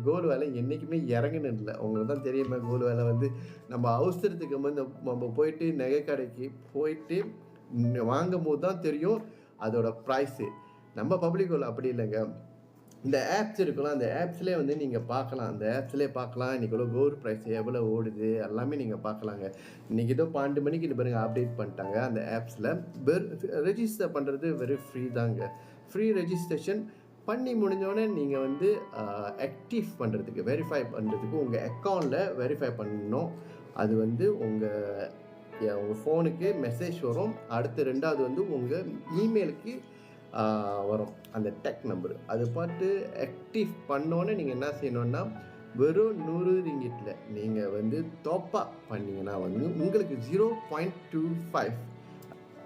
Gold விலை என்றைக்குமே இறங்குனது இல்லை. உங்களுக்கு தான் தெரியுமே கோல்டு விலை வந்து நம்ம அவசரத்துக்கு வந்து நம்ம போயிட்டு நகை கடைக்கு போயிட்டு வாங்கும்போது தான் தெரியும் அதோட ப்ரைஸு. நம்ம பப்ளிக் கோல்டு அப்படி இல்லைங்க. இந்த ஆப்ஸ் இருக்குல்ல, அந்த ஆப்ஸ்லேயே வந்து நீங்கள் பார்க்கலாம். அந்த ஆப்ஸ்லேயே பார்க்கலாம் இன்றைக்கி எவ்வளோ கோல்டு ப்ரைஸ் எவ்வளோ ஓடுது எல்லாமே நீங்கள் பார்க்கலாங்க. இன்றைக்கி ஏதோ 12 மணிக்கு இது பாருங்க அப்டேட் பண்ணிட்டாங்க அந்த ஆப்ஸில். ரெஜிஸ்டர் பண்ணுறது வெறும் ஃப்ரீ தாங்க. ஃப்ரீ ரெஜிஸ்ட்ரேஷன் பண்ணி முடிஞ்சோடனே நீங்கள் வந்து ஆக்டிவ் பண்ணுறதுக்கு வெரிஃபை பண்ணுறதுக்கு உங்கள் அக்கௌண்ட்டில் வெரிஃபை பண்ணணும். அது வந்து உங்கள் ஃபோனுக்கு மெசேஜ் வரும். அடுத்து 2வது வந்து உங்கள் இமெயிலுக்கு வரும் அந்த டெக் நம்பர். அது பார்த்து ஆக்டிவ் பண்ணோன்னே நீங்கள் என்ன செய்யணுன்னா வெறும் 100 ரிங்கிட்டில் நீங்கள் வந்து டாப் அப் பண்ணிங்கன்னா வந்து உங்களுக்கு 0.25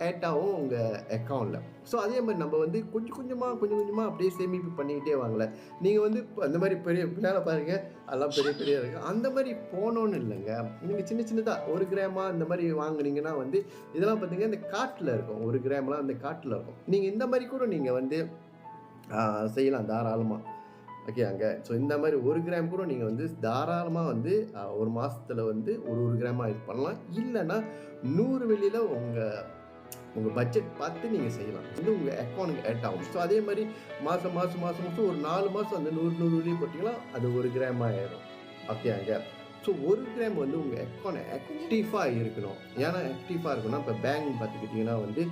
ஆட் ஆகும் உங்கள் அக்கௌண்ட்டில். ஸோ அதே மாதிரி நம்ம வந்து கொஞ்சம் கொஞ்சமாக அப்படியே சேமிப்பு பண்ணிக்கிட்டே வாங்கல. நீங்கள் வந்து அந்த மாதிரி பெரிய பின்னால் பாருங்கள் அதெல்லாம் பெரிய இருக்குது. அந்த மாதிரி போனோன்னு இல்லைங்க. நீங்கள் சின்னதாக 1 கிராமா இந்த மாதிரி வாங்குனீங்கன்னா வந்து இதெல்லாம் பார்த்தீங்கன்னா இந்த காட்டில் இருக்கும். 1 கிராம்லாம் அந்த காட்டில் இருக்கும். நீங்கள் இந்த மாதிரி கூட நீங்கள் வந்து செய்யலாம் தாராளமாக. ஓகே அங்கே. ஸோ இந்த மாதிரி 1 கிராம் கூட நீங்கள் வந்து தாராளமாக வந்து 1 மாதத்தில் வந்து ஒரு கிராமாக இது பண்ணலாம். இல்லைன்னா 100 வெள்ளியில் உங்கள் பட்ஜெட் பார்த்து நீங்கள் செய்யலாம். வந்து உங்கள் அக்கௌண்ட்டுக்கு ஆட் ஆகும். ஸோ அதே மாதிரி மாதம் ஒரு 4 மாதம் அந்த 100 வெள்ளி போட்டிங்கன்னா அது 1 கிராம் ஆயிடும். ஓகே அங்கே. ஸோ 1 கிராம் வந்து உங்கள் அக்கௌண்ட் ஆக்டிவாக இருக்கணும். ஏன்னா ஆக்டிவாக இருக்கணும்னா இப்போ பேங்க் பார்த்துக்கிட்டிங்கன்னா வந்து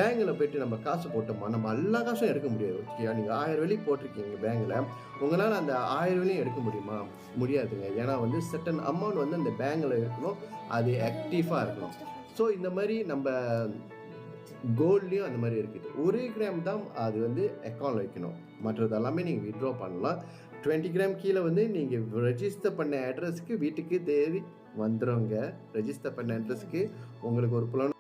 பேங்கில் போய்ட்டு நம்ம காசு போட்டோமா நம்ம எல்லா காசும் எடுக்க முடியாது. ஓகே நீங்கள் 1000 வெள்ளி போட்டிருக்கீங்க பேங்கில், உங்களால் அந்த 1000 வெள்ளியும் எடுக்க முடியுமா? முடியாதுங்க. ஏன்னா வந்து சர்டன் அமௌண்ட் வந்து அந்த பேங்கில் இருக்கணும், அது ஆக்டிவாக இருக்கணும். ஸோ இந்த மாதிரி நம்ம கோல்ட்லேயும் அந்த மாதிரி இருக்குது. 1 கிராம் தான் அது வந்து அக்கௌண்ட் வைக்கணும். மற்றது எல்லாமே நீங்கள் வித்ட்ரா பண்ணலாம். 20 கிராம் கீழே வந்து நீங்கள் ரெஜிஸ்டர் பண்ண அட்ரஸுக்கு வீட்டுக்கு தேடி வந்துடுங்க. ரெஜிஸ்டர் பண்ண அட்ரஸுக்கு உங்களுக்கு ஒரு புலன்